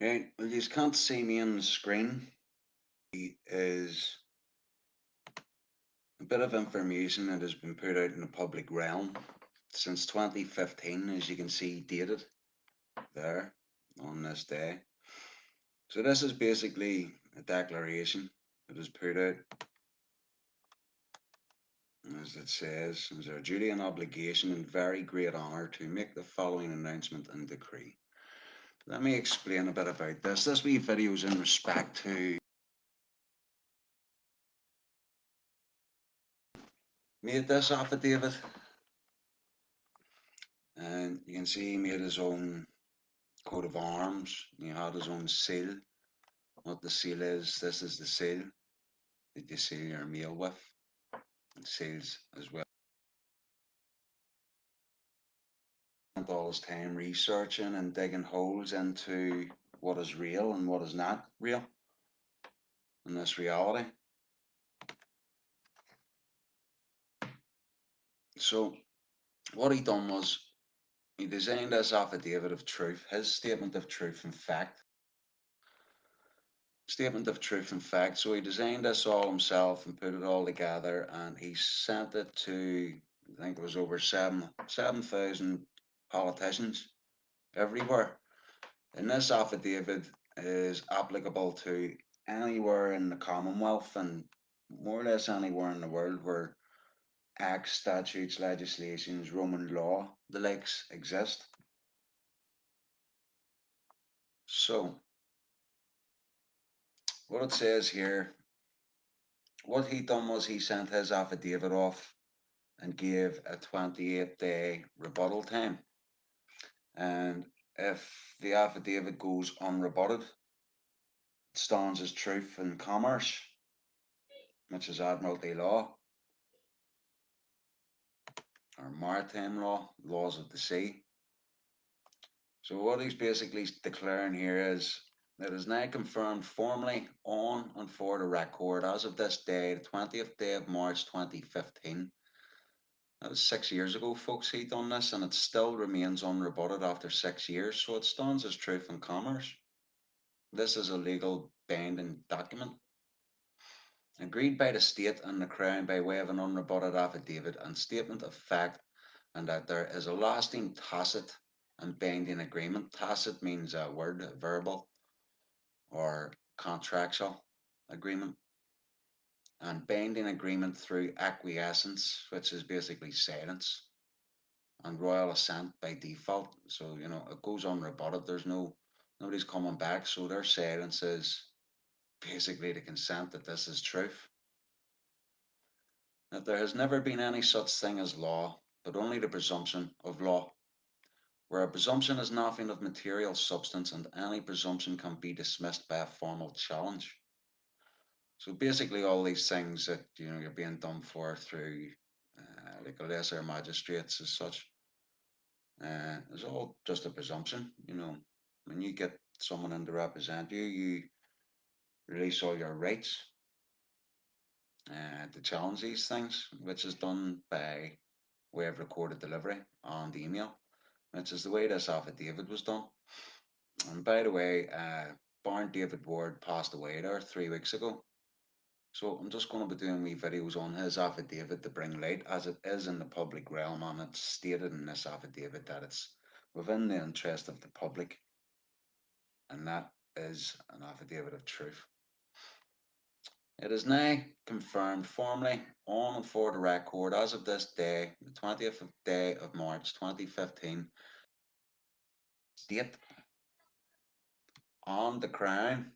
Right, well, you can't see me on the screen. Is a bit of information that has been put out in the public realm since 2015, as you can see, dated there on this day. So this is basically a declaration that is put out, as it says, it is our duty and obligation and very great honour to make the following announcement and decree. Let me explain a bit about this. This wee video is in respect to made this affidavit, and you can see he made his own coat of arms. He had his own seal. What the seal is, this is the seal that you seal your mail with. And seals as well. Spent all his time researching and digging holes into what is real and what is not real in this reality. So what he done was he designed this affidavit of truth, his statement of truth and fact. Statement of truth and fact. So he designed this all himself and put it all together, and he sent it to, I think it was over 7,000 politicians everywhere. And this affidavit is applicable to anywhere in the Commonwealth and more or less anywhere in the world where acts, statutes, legislations, Roman law, the likes exist. So what it says here, what he done was he sent his affidavit off and gave a 28-day rebuttal time. And if the affidavit goes unrebutted, it stands as truth in commerce, which is Admiralty law or maritime law, laws of the sea. So what he's basically declaring here is it is now confirmed formally on and for the record as of this day, the 20th day of March 2015. That was 6 years ago, folks, he done this, and it still remains unrebutted after 6 years, so it stands as truth in commerce. This is a legal binding document agreed by the state and the Crown by way of an unrebutted affidavit and statement of fact, and that there is a lasting tacit and binding agreement. Tacit means a word, a verbal or contractual agreement, and binding agreement through acquiescence, which is basically silence, and royal assent by default. So, it goes unrebutted. There's nobody's coming back. So their silence is basically the consent that this is truth. That there has never been any such thing as law, but only the presumption of law, where a presumption is nothing of material substance and any presumption can be dismissed by a formal challenge. So basically all these things that you're being done for through like a lesser magistrates as such, is all just a presumption. When you get someone in to represent you, you release all your rights to challenge these things, which is done by way of recorded delivery on the email, which is the way this affidavit was done. And by the way, Baron David Ward passed away there 3 weeks ago. So I'm just going to be doing wee videos on his affidavit to bring light, as it is in the public realm, and it's stated in this affidavit that it's within the interest of the public, and that is an affidavit of truth. It is now confirmed formally on and for the record as of this day, the 20th day of March 2015, state on the Crown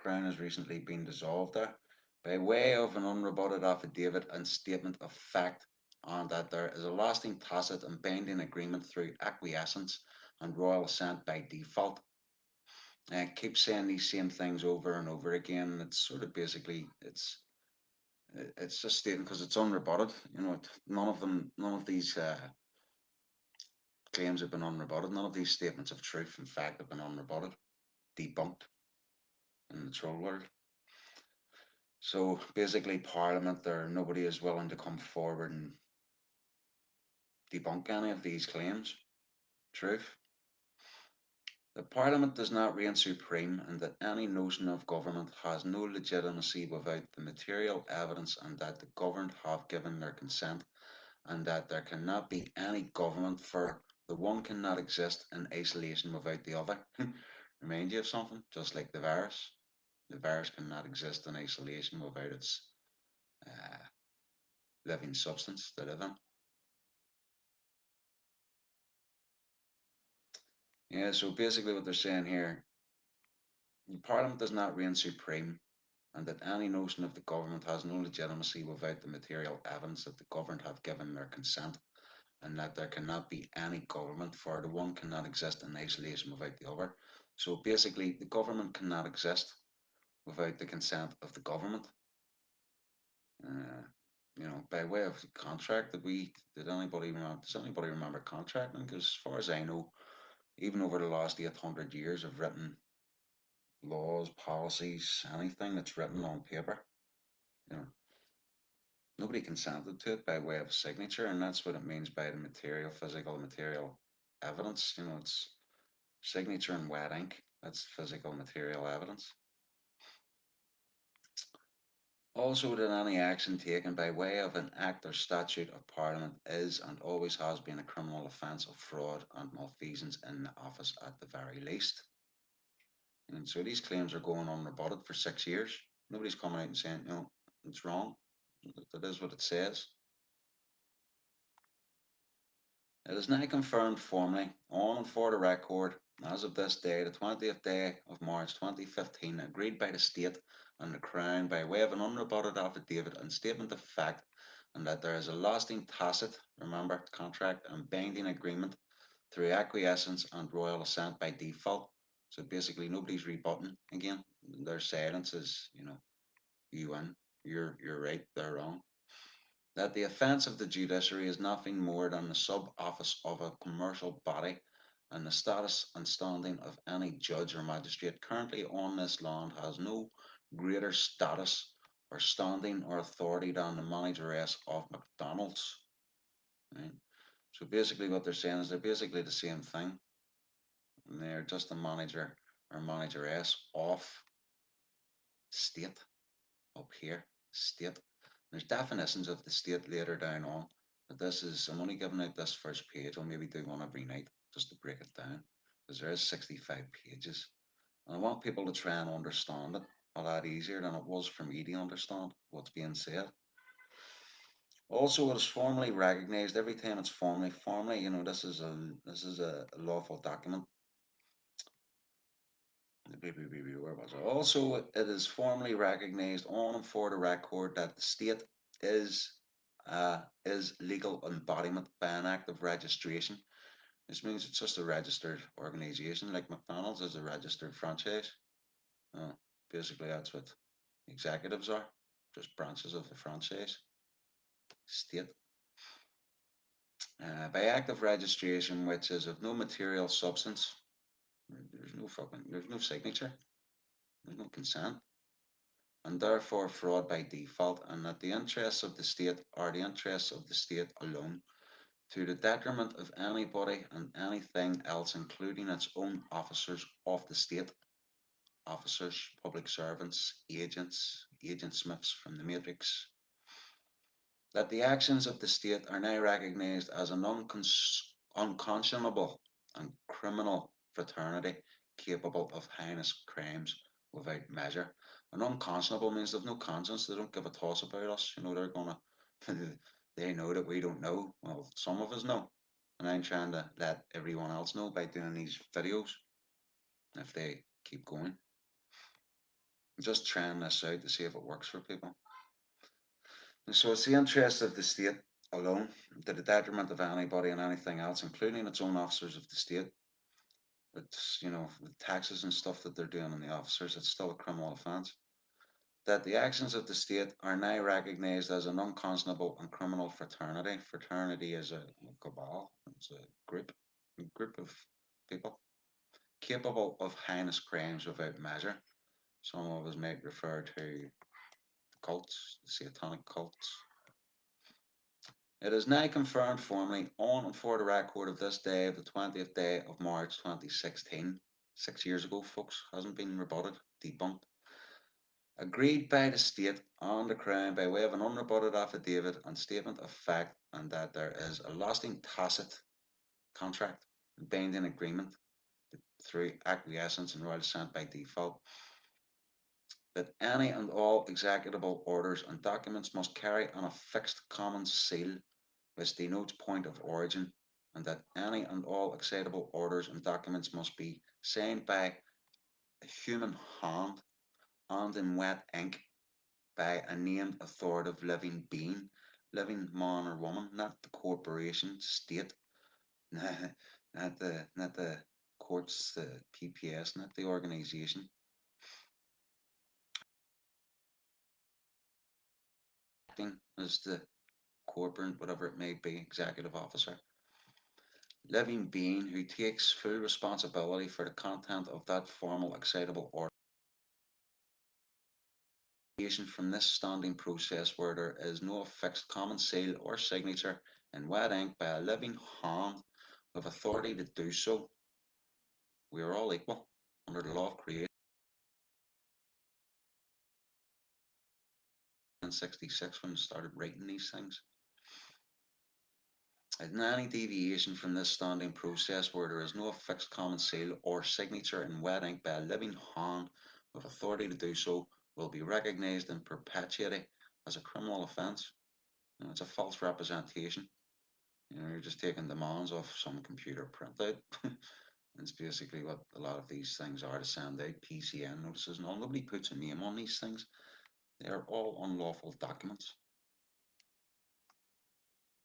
has recently been dissolved there, by way of an unrebutted affidavit and statement of fact, and that there is a lasting tacit and binding agreement through acquiescence and royal assent by default. I keep saying these same things over and over again. It's sort of basically it's just stating because it's unrebutted. None of these claims have been unrebutted. None of these statements of truth and fact have been unrebutted, debunked in the troll world. So basically, Parliament, nobody is willing to come forward and debunk any of these claims. Truth. The Parliament does not reign supreme, and that any notion of government has no legitimacy without the material evidence, and that the governed have given their consent, and that there cannot be any government, for the one cannot exist in isolation without the other. Remind you of something, just like the virus. The virus cannot exist in isolation without its uh, living substance to live in. Yeah, so basically what they're saying here, the Parliament does not reign supreme, and that any notion of the government has no legitimacy without the material evidence that the governed have given their consent, and that there cannot be any government, for the one cannot exist in isolation without the other. So basically, the government cannot exist without the consent of the government. Uh, by way of contract, does anybody remember contracting? Because as far as I know, even over the last 800 years of written laws, policies, anything that's written on paper, you know, nobody consented to it by way of signature, and that's what it means by the material, physical material evidence. It's signature in wet ink. That's physical material evidence. Also, that any action taken by way of an act or statute of Parliament is and always has been a criminal offence of fraud and malfeasance in the office at the very least. And so these claims are going unrebutted for 6 years. Nobody's coming out and saying, it's wrong. That is what it says. It is now confirmed formally, on and for the record, as of this day, the 20th day of March 2015, agreed by the State and the Crown by way of an unrebutted affidavit and statement of fact, and that there is a lasting tacit, remember, contract and binding agreement through acquiescence and royal assent by default. So basically, nobody's rebutting again. Their silence is, you win, you're right, they're wrong. That the offence of the judiciary is nothing more than the sub-office of a commercial body, and the status and standing of any judge or magistrate currently on this land has no greater status or standing or authority than the manageress of McDonald's. Right? So basically what they're saying is they're basically the same thing. And they're just a manager or manageress of state up here, state. There's definitions of the state later down on, but I'm only giving out this first page. I'll maybe do one every night just to break it down, because there is 65 pages. And I want people to try and understand it a lot easier than it was for me to understand what's being said. Also, it is formally recognised every time it's formally. This is a lawful document. Where was it? Also, it is formally recognised on and for the record that the state is legal embodiment by an act of registration. This means it's just a registered organisation, like McDonald's is a registered franchise. Uh, Basically, that's what executives are, just branches of the franchise state. By act of registration, which is of no material substance, there's no signature, there's no consent, and therefore fraud by default, and that the interests of the state are the interests of the state alone, to the detriment of anybody and anything else, including its own officers of the state, officers, public servants, agents, agent smiths from the Matrix. That the actions of the state are now recognised as an unconscionable and criminal fraternity capable of heinous crimes without measure. And unconscionable means they've no conscience, they don't give a toss about us. They're gonna they know that we don't know. Well, some of us know. And I'm trying to let everyone else know by doing these videos if they keep going. I'm just trying this out to see if it works for people. And so it's the interest of the state alone, to the detriment of anybody and anything else, including its own officers of the state. It's, the taxes and stuff that they're doing on the officers, it's still a criminal offence. That the actions of the state are now recognised as an unconscionable and criminal fraternity. Fraternity is a cabal, it's a group of people capable of heinous crimes without measure. Some of us might refer to the cults, the satanic cults. It is now confirmed formally on and for the record of this day, of the 20th day of March 2016, 6 years ago, folks. Hasn't been rebutted, debunked. Agreed by the state and the Crown by way of an unrebutted affidavit and statement of fact, and that there is a lasting tacit contract and binding agreement through acquiescence and royal assent by default, that any and all executable orders and documents must carry an affixed common seal which denotes point of origin, and that any and all excitable orders and documents must be signed by a human hand and in wet ink by a named authoritative living being, living man or woman, not the corporation, state, not the courts, the PPS, not the organisation, acting as the corporate, whatever it may be, executive officer, living being who takes full responsibility for the content of that formal excitable order from this standing process where there is no affixed common seal or signature in wet ink by a living hand with authority to do so. We are all equal under the law of creation in 66 when we started writing these things. In any deviation from this standing process where there is no affixed common seal or signature in wet ink by a living hand with authority to do so will be recognised in perpetuity as a criminal offence. It's a false representation. You're just taking demands off some computer printout. It's basically what a lot of these things are to send out PCN notices and all. Nobody puts a name on these things. They are all unlawful documents.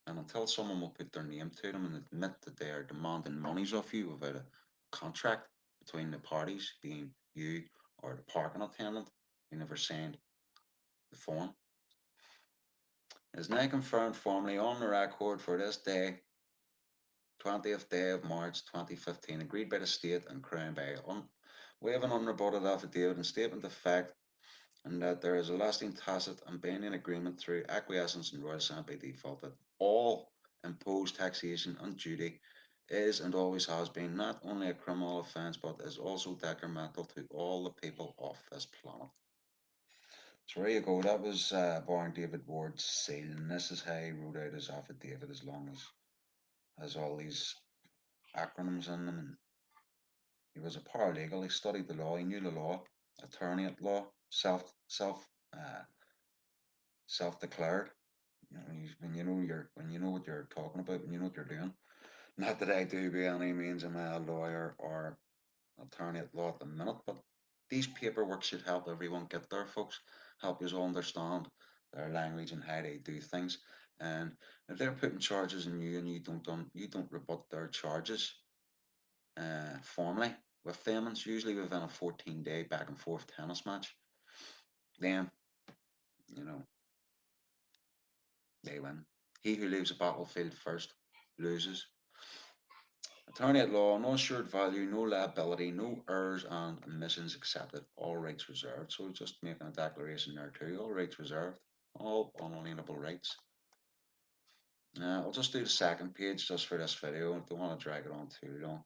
And until someone will put their name to them and admit that they are demanding monies off you without a contract between the parties, being you or the parking attendant who never signed the form, it is now confirmed formally on the record for this day, 20th day of March 2015, agreed by the state and Crown by way of an unrebutted affidavit and statement of fact, and that there is a lasting tacit and binding agreement through acquiescence and royal assent by default that all imposed taxation and duty is and always has been not only a criminal offence but is also detrimental to all the people of this planet. So there you go. That was Baron David Ward's seal, and this is how he wrote out his affidavit, as long as has all these acronyms in them. And he was a paralegal. He studied the law. He knew the law, attorney at law, uh, self-declared. When you know what you're talking about, when you know what you're doing. Not that I do by any means am I a lawyer or attorney at law at the minute, but these paperwork should help everyone get there, folks. Help you all understand their language and how they do things. And if they're putting charges on you and you don't rebut their charges formally with them, it's usually within a 14-day back and forth tennis match. Then you know they win. He who leaves the battlefield first loses. Attorney at law, no assured value, no liability, no errors and omissions accepted, all rights reserved. So just making a declaration there too, all rights reserved, all unalienable rights. I'll just do the second page just for this video. I don't want to drag it on too long.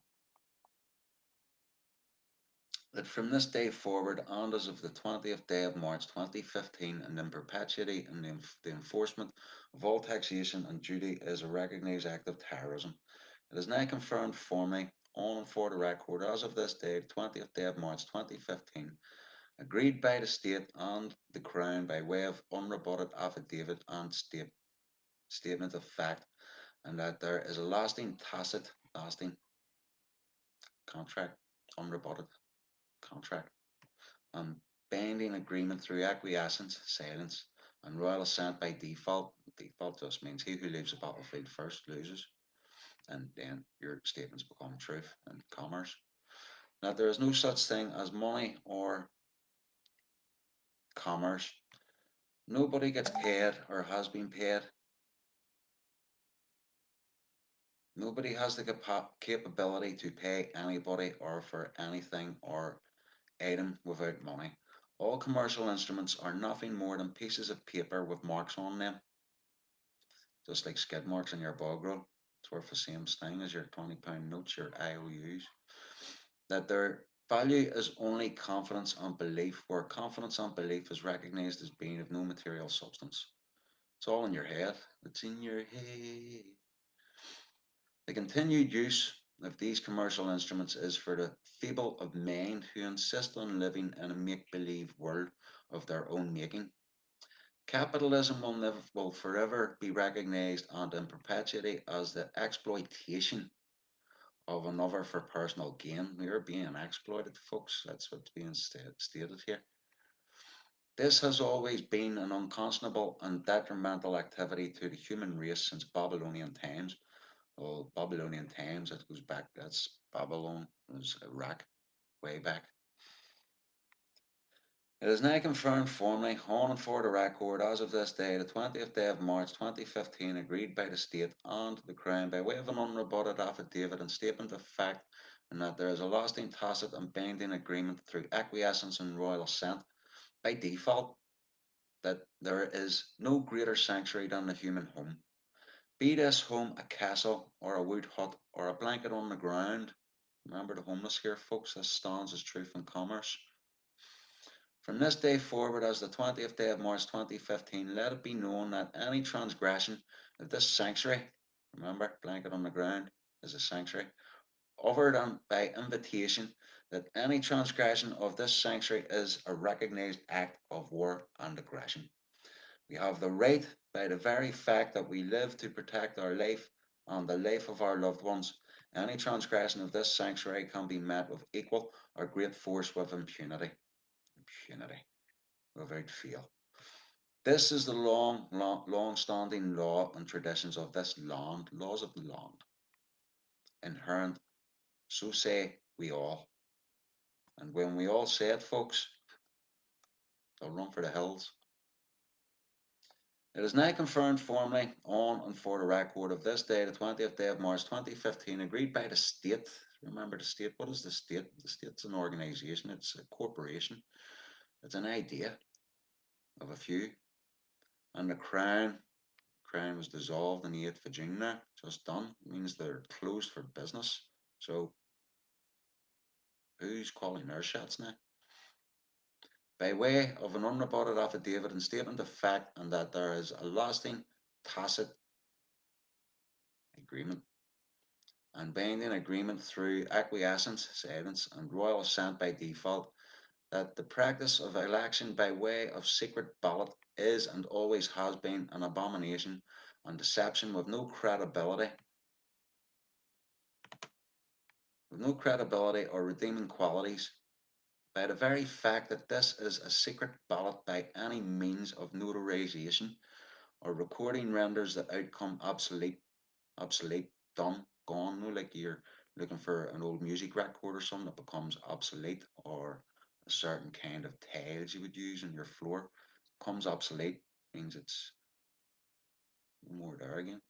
That from this day forward and as of the 20th day of March 2015 and in perpetuity and the enforcement of all taxation and duty is a recognised act of terrorism. It is now confirmed formally on and for the record as of this day, the 20th day of March 2015, agreed by the state and the Crown by way of unrebutted affidavit and statement of fact, and that there is a lasting contract, unrebutted contract, and binding agreement through acquiescence, silence, and royal assent by default. Default just means he who leaves the battlefield first loses, and then your statements become truth and commerce. Now, there is no such thing as money or commerce. Nobody gets paid or has been paid. Nobody has the capability to pay anybody or for anything or item without money. All commercial instruments are nothing more than pieces of paper with marks on them, just like skid marks in your bog roll. It's worth the same thing as your £20 notes, your IOUs. That there Value is only confidence and belief, where confidence and belief is recognized as being of no material substance. It's all in your head. It's in your head. The continued use of these commercial instruments is for the feeble of mind who insist on living in a make believe world of their own making. Capitalism will forever be recognized and in perpetuity as the exploitation of another for personal gain. We are being exploited, folks. That's what's being stated here. This has always been an unconscionable and detrimental activity to the human race since Babylonian times. Well, Babylonian times, that goes back, that's Babylon, it was Iraq, way back. It is now confirmed formally on and for the record as of this day, the 20th day of March 2015, agreed by the state and the Crown by way of an unrebutted affidavit and statement of fact, and that there is a lasting tacit and binding agreement through acquiescence and royal assent by default that there is no greater sanctuary than the human home. Be this home a castle or a wood hut or a blanket on the ground. Remember the homeless here, folks. This stands as truth and commerce. From this day forward, as the 20th day of March 2015, let it be known that any transgression of this sanctuary, remember, blanket on the ground is a sanctuary, other than by invitation, that any transgression of this sanctuary is a recognized act of war and aggression. We have the right, by the very fact that we live to protect our life and the life of our loved ones. Any transgression of this sanctuary can be met with equal or great force with impunity. Impunity, without fail. This is the long-standing law and traditions of this land, laws of the land, inherent. So say we all, and when we all say it, folks, they'll run for the hills. It is now confirmed formally on and for the record of this day, the 20th day of March 2015, agreed by the state. Remember the state, what is the state? The state's an organisation, it's a corporation, it's an idea of a few. And the Crown was dissolved on the 8th of June now, just done. It means they're closed for business. So who's calling their shots now? By way of an unrebutted affidavit and statement of fact, and that there is a lasting tacit agreement and binding agreement through acquiescence, silence, and royal assent by default, that the practice of election by way of secret ballot is and always has been an abomination and deception with no credibility or redeeming qualities. By the very fact that this is a secret ballot by any means of notarization or recording renders the outcome obsolete, done, gone. No, like you're looking for an old music record or something that becomes obsolete, or a certain kind of tiles you would use on your floor becomes obsolete, means it's no more there again.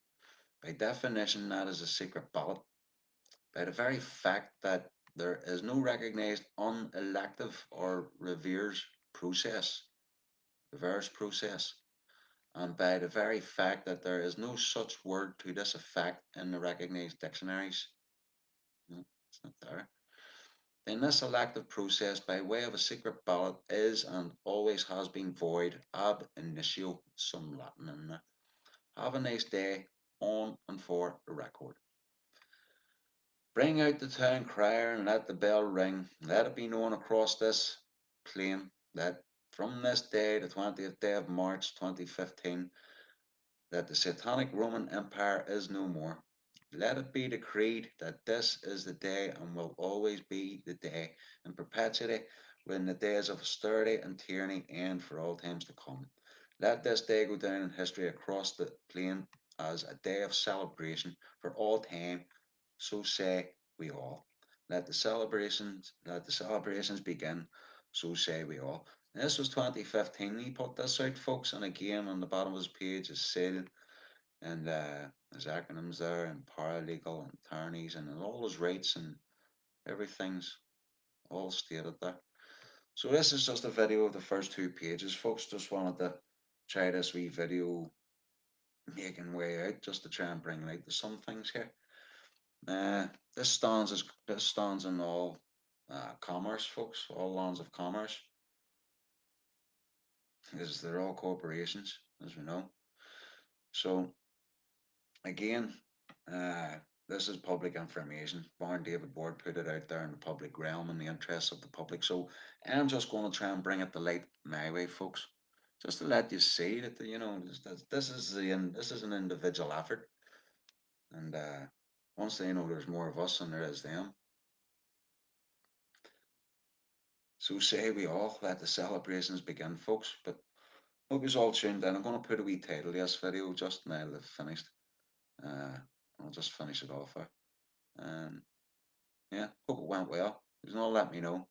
By definition, that is a secret ballot. By the very fact that there is no recognized unelective or reverse process, and by the very fact that there is no such word to this effect in the recognized dictionaries, no, it's not there. Then this elective process by way of a secret ballot is and always has been void ab initio, some Latin in there. Have a nice day on and for the record. Bring out the town crier and let the bell ring. Let it be known across this plain that from this day, the 20th day of March 2015, that the Satanic Roman Empire is no more. Let it be decreed that this is the day and will always be the day in perpetuity when the days of austerity and tyranny end for all times to come. Let this day go down in history across the plain as a day of celebration for all time. So say we all. Let the celebrations begin. So say we all. This was 2015. He put this out, folks, and again on the bottom of his page is SIL, and his acronyms there, and paralegal and attorneys, and all his rights and everything's all stated there. So this is just a video of the first two pages, folks. Just wanted to try this wee video making way out, just to try and bring light to some things here. Uh, this stands in all. commerce, folks. All lands of commerce, is they're all corporations, as we know. So again, uh, this is public information. Barn David Ward put it out there in the public realm in the interests of the public. So I'm just going to try and bring it to light my way, folks, just to let you see that this is an individual effort, and once they know there's more of us than there is them, so say we all let the celebrations begin, folks. But hope you all tuned in. I'm going to put a wee title to this video just now that I've finished. Uh, I'll just finish it off there. And yeah, hope it went well. You can all let me know.